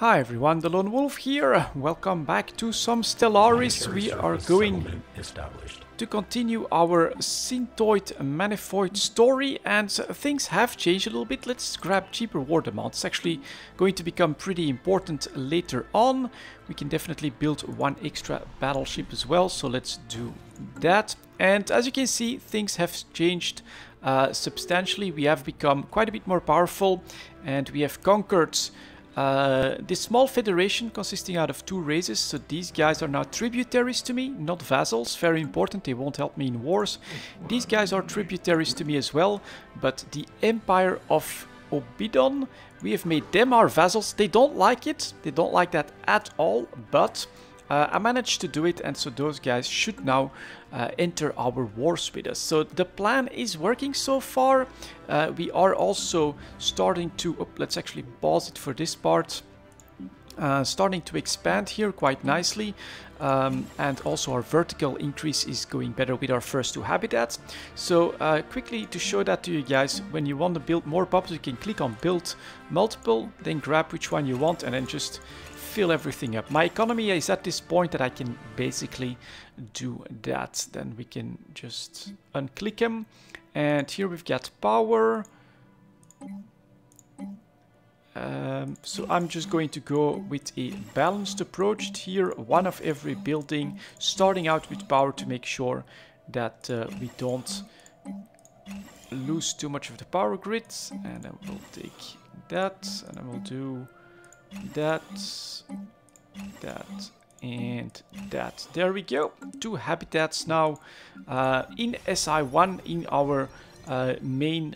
Hi everyone, delonewolf here. Welcome back to some Stellaris. We are going to continue our Synthoid manifold story, and things have changed a little bit. Let's grab cheaper war demand. It's actually going to become pretty important later on. We can definitely build one extra battleship as well, so let's do that. And as you can see, things have changed substantially. We have become quite a bit more powerful, and we have conquered this small federation consisting out of 2 races. So these guys are now tributaries to me, not vassals. Very important, they won't help me in wars. These guys are tributaries to me as well, but the Empire of Obidon, we have made them our vassals. They don't like it, they don't like that at all, but I managed to do it, and so those guys should now enter our wars with us. So the plan is working so far. We are also starting to, let's actually pause it for this part, starting to expand here quite nicely, and also our vertical increase is going better with our first 2 habitats. So quickly to show that to you guys, when you want to build more pups, you can click on build multiple, then grab which one you want, and then just fill everything up. My economy is at this point that I can basically do that. Then we can just unclick them, and here we've got power. So I'm just going to go with a balanced approach here, one of every building, starting out with power to make sure that we don't lose too much of the power grid. And then we'll take that, and then we'll do that, and that. There we go. 2 habitats now in SI1 in our main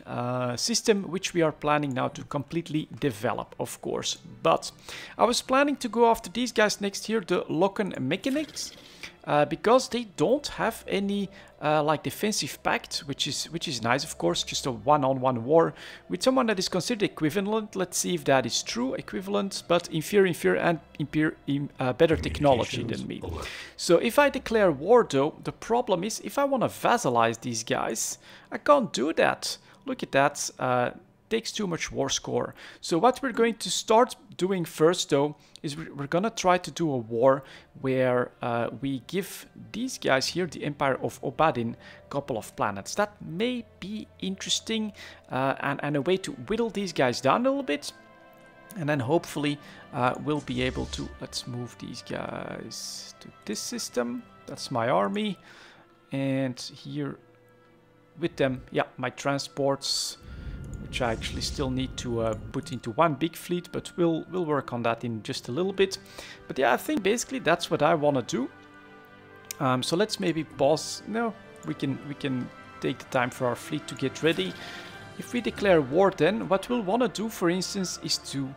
system, which we are planning now to completely develop, of course. But I was planning to go after these guys next year, the Locken Mechanics, because they don't have any like defensive pact, which is nice, of course. Just a one-on-one war with someone that is considered equivalent. Let's see if that is true. Equivalent, but inferior and better technology than me. So if I declare war, though, the problem is if I want to vassalize these guys, I can't do that. Look at that. Takes too much war score. So what we're going to start doing first, though, is we're gonna try to do a war where we give these guys here, the Empire of Obadin, a couple of planets. That may be interesting, and a way to whittle these guys down a little bit, and then hopefully we'll be able to, let's move these guys to this system. That's my army, and here with them, yeah, my transports, which I actually still need to put into one big fleet, but we'll work on that in just a little bit. But yeah, I think basically that's what I want to do. So let's maybe pause. No, we can take the time for our fleet to get ready. If we declare war, then what we'll want to do, for instance, is to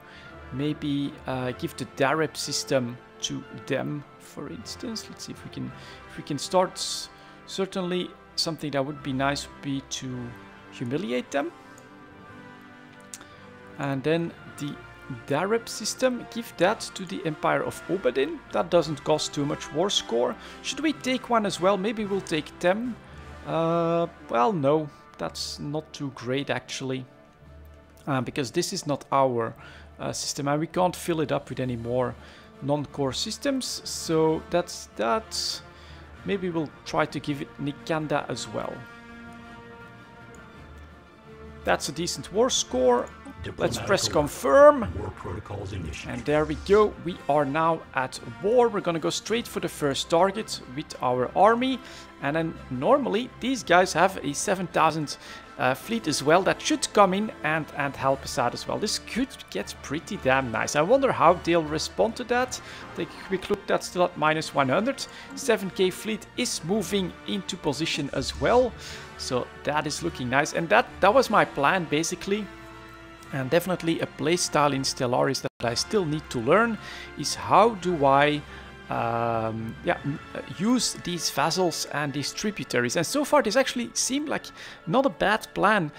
maybe give the Dareb system to them, for instance. Let's see if we can start. Certainly something that would be nice would be to humiliate them. And then the Dareb system, give that to the Empire of Obadin. That doesn't cost too much war score. Should we take one as well? Maybe we'll take them. Well, no, that's not too great actually. Because this is not our system, and we can't fill it up with any more non-core systems. So that's that. Maybe we'll try to give it Nikanda as well. That's a decent war score. Let's press confirm, and there we go. We are now at war. We're gonna go straight for the first target with our army, and then normally these guys have a 7,000 fleet as well that should come in and help us out as well. This could get pretty damn nice. I wonder how they'll respond to that. Take a quick look. That's still at -100. 7k fleet is moving into position as well, so that is looking nice. And that was my plan basically. And definitely a playstyle in Stellaris that I still need to learn is how do I use these vassals and these tributaries. And so far this actually seemed like not a bad plan.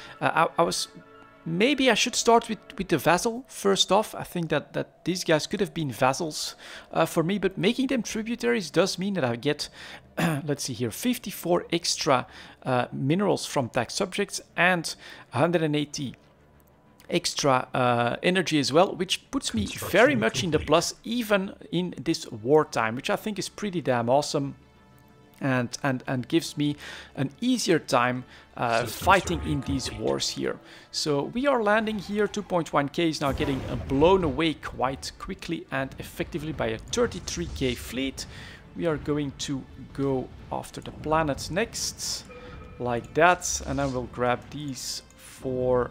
Maybe I should start with the vassal first off. I think that these guys could have been vassals for me, but making them tributaries does mean that I get, let's see here, 54 extra minerals from tax subjects and 180 extra energy as well, which puts me very much in the plus even in this wartime, which I think is pretty damn awesome. And gives me an easier time fighting in these wars here. So we are landing here. 2.1k is now getting blown away quite quickly and effectively by a 33k fleet. We are going to go after the planets next, like that, and then we'll grab these 4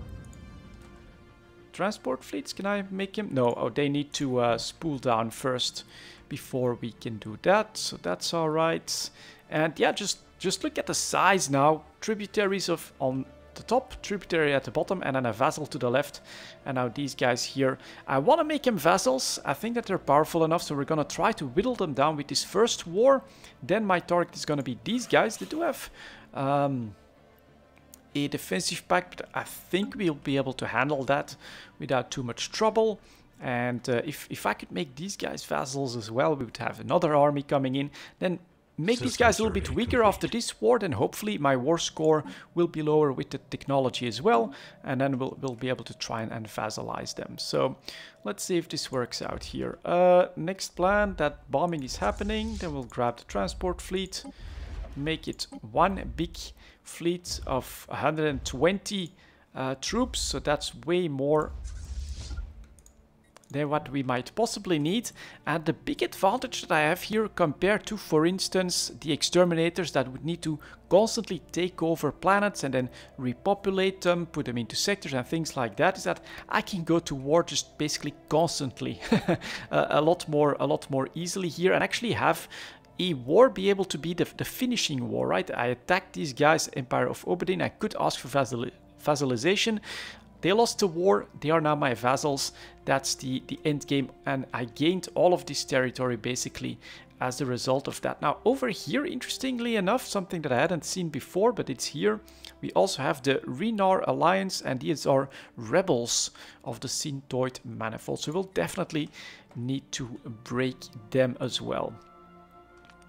transport fleets. Can I make them? No, oh, they need to spool down first before we can do that, so that's all right. And yeah, just look at the size now. Tributaries on the top, tributary at the bottom, and then a vassal to the left. And now these guys here. I want to make them vassals. I think that they're powerful enough, so we're going to try to whittle them down with this first war. Then my target is going to be these guys. They do have a defensive pack, but I think we'll be able to handle that without too much trouble. And if I could make these guys vassals as well, we would have another army coming in. Then make these guys a little bit weaker after this war, then hopefully my war score will be lower with the technology as well, and then we'll be able to try and vassalize them. So let's see if this works out here. Next plan, that bombing is happening, then we'll grab the transport fleet, make it one big fleet of 120 troops, so that's way more than what we might possibly need. And the big advantage that I have here compared to, for instance, the exterminators that would need to constantly take over planets and then repopulate them, put them into sectors and things like that, is that I can go to war just basically constantly a lot more easily here, and actually have a war be able to be the finishing war, right? I attacked these guys, Empire of Oberdin, I could ask for vassalization. They lost the war, they are now my vassals. That's the end game, and I gained all of this territory basically as a result of that. Now over here, interestingly enough, something that I hadn't seen before, but it's here, we also have the Renar Alliance, and these are rebels of the Synthoid manifold, so we'll definitely need to break them as well.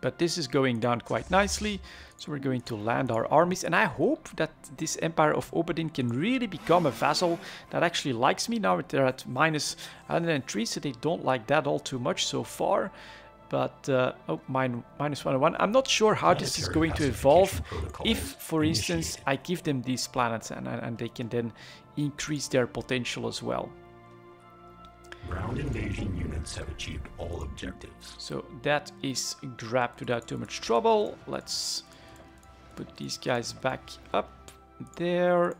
But this is going down quite nicely, so we're going to land our armies, and I hope that this Empire of Oberdin can really become a vassal that actually likes me. Now they're at minus 103, so they don't like that all too much so far. But, oh, minus 101. I'm not sure how this is going to evolve if, for instance, I give them these planets and they can then increase their potential as well. Ground invasion units have achieved all objectives. So that is grabbed without too much trouble. Let's put these guys back up there.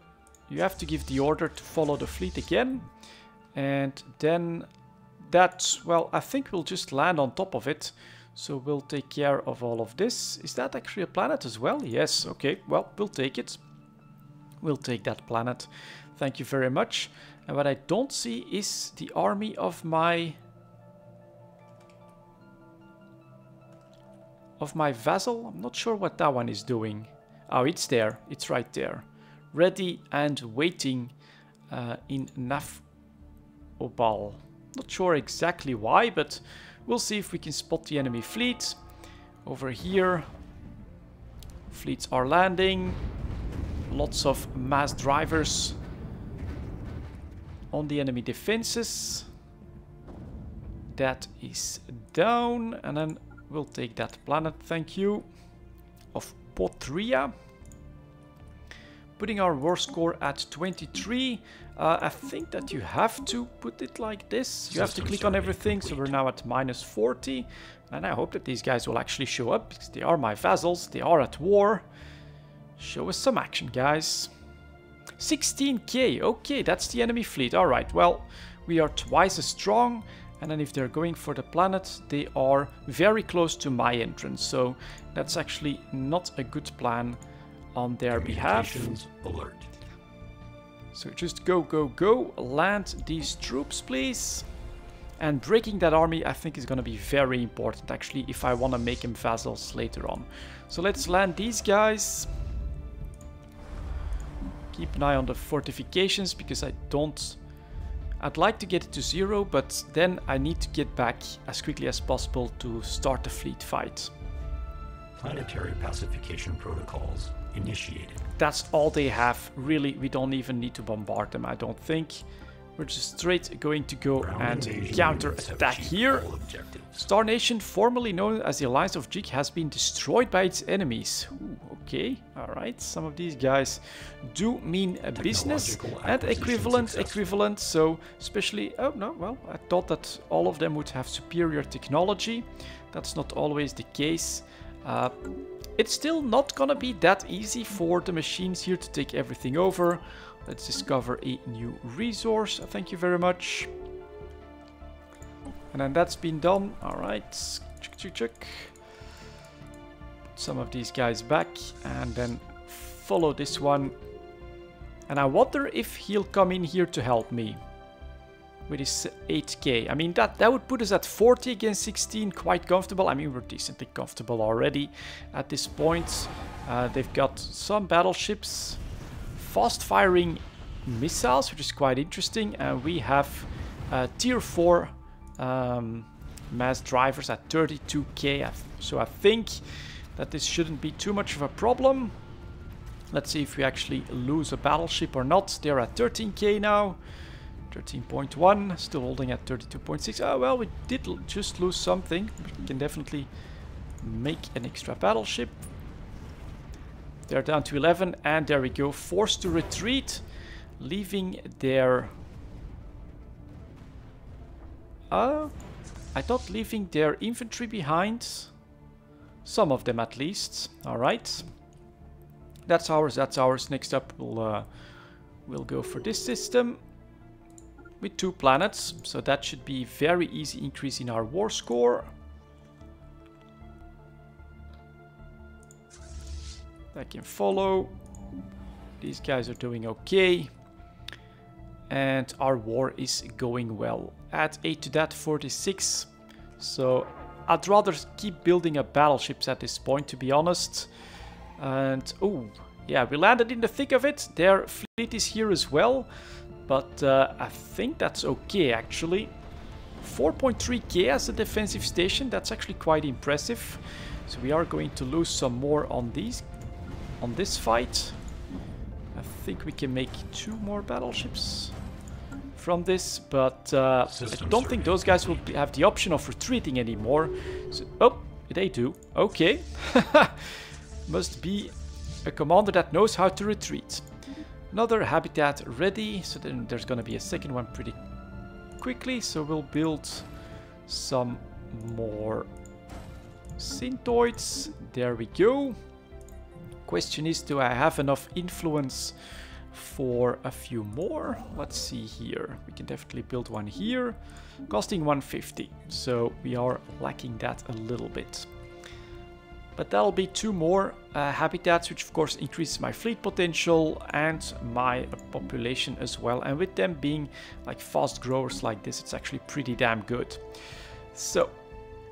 You have to give the order to follow the fleet again. And then that, well, I think we'll just land on top of it. So we'll take care of all of this. Is that actually a planet as well? Yes, okay, well, we'll take it. We'll take that planet. Thank you very much. And what I don't see is the army of my vassal. I'm not sure what that one is doing. Oh, it's there. It's right there. Ready and waiting in Nafobal. Not sure exactly why, but we'll see if we can spot the enemy fleet. Over here, fleets are landing. Lots of mass drivers on the enemy defenses. That is down, and then we'll take that planet, thank you, of Potria. Putting our war score at 23. I think that you have to put it like this. You have to click on everything, so we're now at minus 40. And I hope that these guys will actually show up, because they are my vassals, they are at war. Show us some action, guys. 16k, okay, that's the enemy fleet. Alright, well, we are twice as strong, and then if they're going for the planet, they are very close to my entrance, so that's actually not a good plan on their behalf. Alert. So just go, go, go, land these troops, please. And breaking that army, I think, is going to be very important, actually, if I want to make them vassals later on. So let's land these guys. Keep an eye on the fortifications, because I'd like to get it to 0, but then I need to get back as quickly as possible to start the fleet fight. Planetary pacification protocols initiated. That's all they have. Really, we don't even need to bombard them, I don't think. We're just straight going to go and counter-attack here. Star Nation, formerly known as the Alliance of Jig, has been destroyed by its enemies. Ooh, okay, alright. Some of these guys do mean a business. And equivalent. So, especially... Oh, no, well, I thought that all of them would have superior technology. That's not always the case. It's still not gonna be that easy for the machines here to take everything over. Let's discover a new resource. Thank you very much. And then that's been done. Alright. Check. Put some of these guys back. And then follow this one. And I wonder if he'll come in here to help me. With his 8k. I mean, that would put us at 40 against 16. Quite comfortable. I mean, we're decently comfortable already at this point. They've got some battleships. Fast-firing missiles, which is quite interesting. And we have tier 4 mass drivers at 32k. So I think that this shouldn't be too much of a problem. Let's see if we actually lose a battleship or not. They're at 13k now. 13.1, still holding at 32.6. Oh, well, we did just lose something. We can definitely make an extra battleship. They're down to 11, and there we go. Forced to retreat, leaving their... I thought leaving their infantry behind. Some of them at least. Alright. That's ours, that's ours. Next up, we'll go for this system. With 2 planets, so that should be very easy increase in our war score. I can follow. These guys are doing okay. And our war is going well. Add 8 to that, 46. So I'd rather keep building up battleships at this point, to be honest. And, oh, yeah, we landed in the thick of it. Their fleet is here as well. But I think that's okay, actually. 4.3k as a defensive station. That's actually quite impressive. So we are going to lose some more on this fight. I think we can make 2 more battleships from this, but I don't think those guys will have the option of retreating anymore. So, oh, they do. Okay. Must be a commander that knows how to retreat. Another habitat ready, so then there's gonna be a second one pretty quickly. So we'll build some more Synthoids. There we go. Question is, do I have enough influence for a few more? Let's see here. We can definitely build one here, costing 150. So we are lacking that a little bit. But that'll be 2 more habitats, which of course increases my fleet potential and my population as well. And with them being like fast growers like this, it's actually pretty damn good. So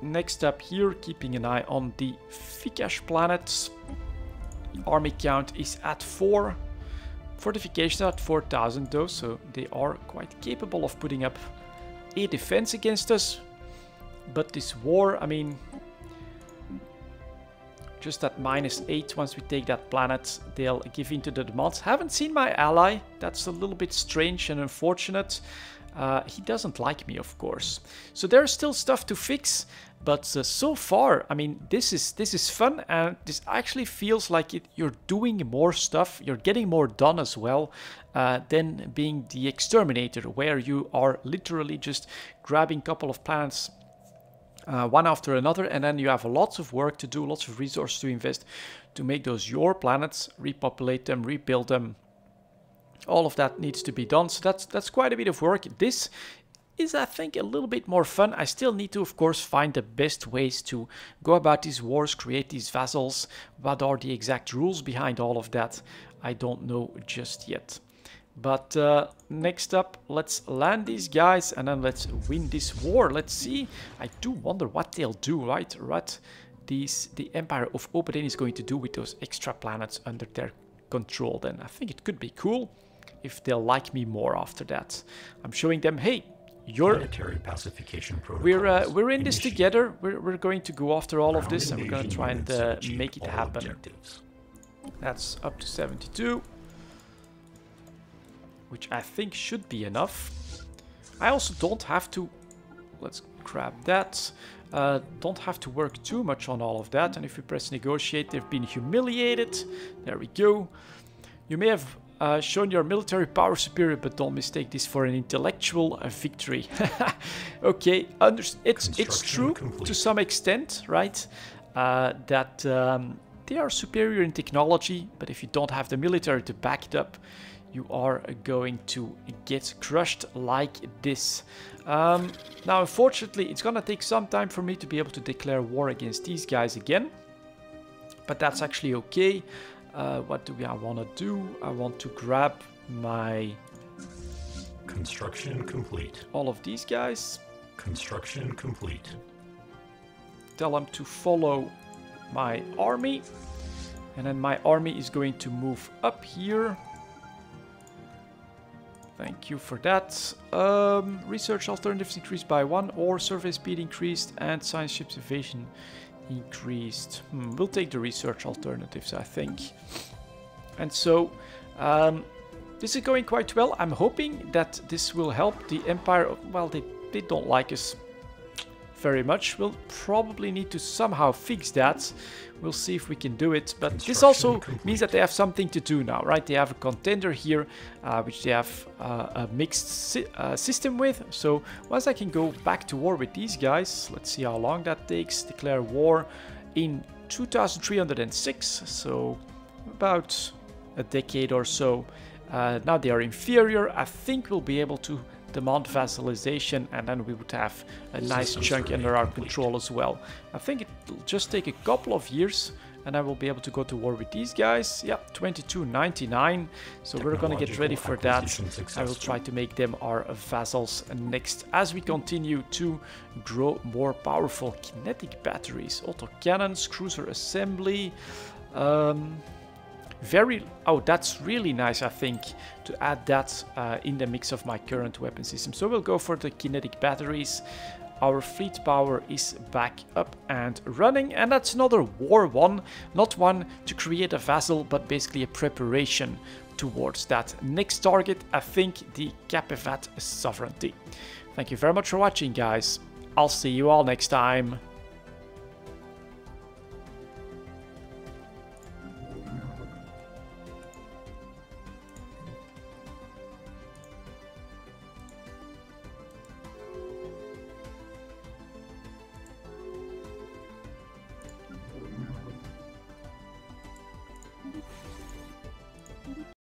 next up here, keeping an eye on the Vikash planets. Army count is at 4. Fortifications at 4,000 though, so they are quite capable of putting up a defense against us. But this war, I mean... just at -8, once we take that planet, they'll give in to the demands. Haven't seen my ally. That's a little bit strange and unfortunate. He doesn't like me, of course. So there's still stuff to fix, but so far, I mean, this is fun, and this actually feels like you're doing more stuff, you're getting more done as well, than being the exterminator, where you are literally just grabbing a couple of planets one after another, and then you have lots of work to do, lots of resources to invest to make those your planets, repopulate them, rebuild them. All of that needs to be done, so that's quite a bit of work. This is, I think, a little bit more fun. I still need to, of course, find the best ways to go about these wars, create these vassals. What are the exact rules behind all of that? I don't know just yet. But next up, let's land these guys and then let's win this war. Let's see. I do wonder what they'll do, right? What the Empire of Oberdin is going to do with those extra planets under their control then. I think it could be cool if they'll like me more after that. I'm showing them, hey, we're in this together. We're going to go after all of this, and we're going to try and make it happen. That's up to 72. Which I think should be enough. I also don't have to... Let's grab that. Don't have to work too much on all of that. And if we press negotiate, they've been humiliated. There we go. You may have shown your military power superior, but don't mistake this for an intellectual victory. Okay, it's true to some extent, right? That they are superior in technology, but if you don't have the military to back it up, you are going to get crushed like this. Now, unfortunately, it's gonna take some time for me to be able to declare war against these guys again. But that's actually okay. What do I want to do? I want to grab my... Construction complete. All of these guys. Construction complete. Tell them to follow my army. And then my army is going to move up here. Thank you for that. Research alternatives increased by 1, or survey speed increased, and science ships evasion increased. We'll take the research alternatives, I think. And so, this is going quite well. I'm hoping that this will help the Empire. Well, they don't like us very much. We'll probably need to somehow fix that. We'll see if we can do it. But this also means that they have something to do now, right? They have a contender here, which they have a mixed system with. So once I can go back to war with these guys, let's see how long that takes. Declare war in 2306, so about a decade or so. Now they are inferior. I think we'll be able to demand vassalization, and then we would have a nice chunk under our control as well. I think it'll just take a couple of years, and I will be able to go to war with these guys. Yeah, 2299. So we're gonna get ready for that. I will try to make them our vassals next as we continue to grow more powerful kinetic batteries, autocannons, cruiser assembly. Oh, that's really nice, I think, to add that in the mix of my current weapon system. So we'll go for the kinetic batteries. Our fleet power is back up and running, and that's another war one. Not one to create a vassal, but basically a preparation towards that next target. I think the Capivat sovereignty. Thank you very much for watching, guys. I'll see you all next time.